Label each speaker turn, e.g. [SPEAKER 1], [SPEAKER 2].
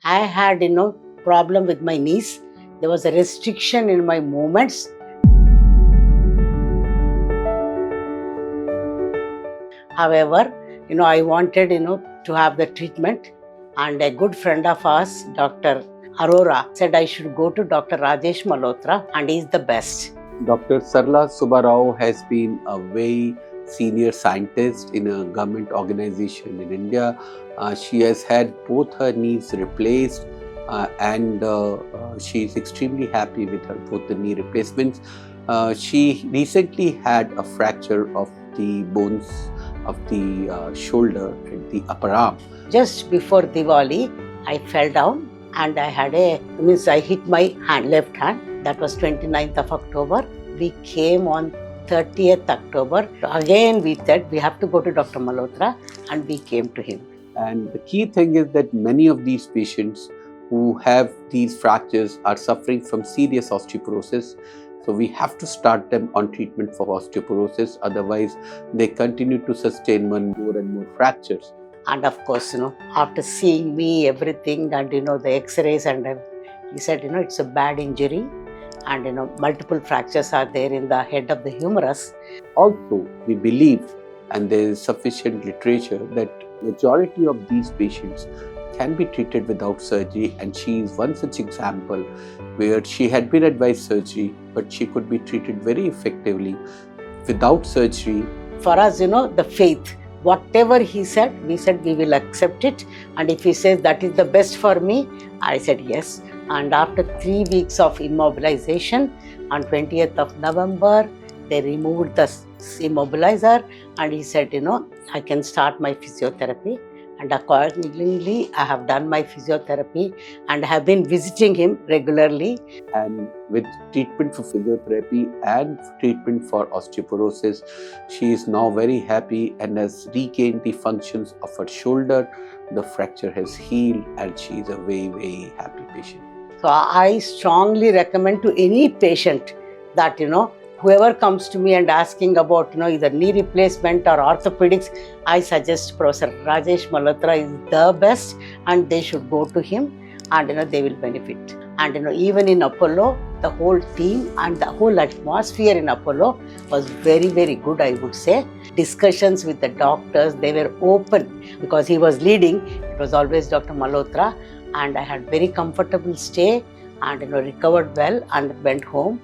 [SPEAKER 1] I had, problem with my knees. There was a restriction in my movements. However, I wanted, to have the treatment. And a good friend of ours, Dr. Aurora, said I should go to Dr. Rajesh Malhotra and he's the best.
[SPEAKER 2] Dr. Sarla Subba Rao has been a very senior scientist in a government organization in India. She has had both her knees replaced and she is extremely happy with her both the knee replacements. She recently had a fracture of the bones of the shoulder and the upper arm.
[SPEAKER 1] Just before Diwali, I fell down and I hit my left hand. That was 29th of October. We came on 30th October. Again, we said we have to go to Dr. Malhotra and we came to him.
[SPEAKER 2] And the key thing is that many of these patients who have these fractures are suffering from serious osteoporosis. So we have to start them on treatment for osteoporosis. Otherwise, they continue to sustain more and more fractures.
[SPEAKER 1] And of course, after seeing me, everything, and the x-rays, and he said, it's a bad injury. And multiple fractures are there in the head of the humerus.
[SPEAKER 2] Also, we believe, and there is sufficient literature, that majority of these patients can be treated without surgery, and she is one such example where she had been advised surgery, but she could be treated very effectively without surgery.
[SPEAKER 1] For us, the faith, whatever he said, we said we will accept it, and if he says that is the best for me, I said yes. And after 3 weeks of immobilization, on 20th of November, they removed the immobilizer and he said, I can start my physiotherapy. And accordingly, I have done my physiotherapy and have been visiting him regularly.
[SPEAKER 2] And with treatment for physiotherapy and treatment for osteoporosis, she is now very happy and has regained the functions of her shoulder. The fracture has healed and she is a very, very happy patient.
[SPEAKER 1] So I strongly recommend to any patient that, whoever comes to me and asking about, either knee replacement or orthopedics, I suggest Professor Rajesh Malhotra is the best and they should go to him and, they will benefit. And, even in Apollo, the whole team and the whole atmosphere in Apollo was very, very good, I would say. Discussions with the doctors, they were open because he was leading. It was always Dr. Malhotra. And I had very comfortable stay and recovered well and went home.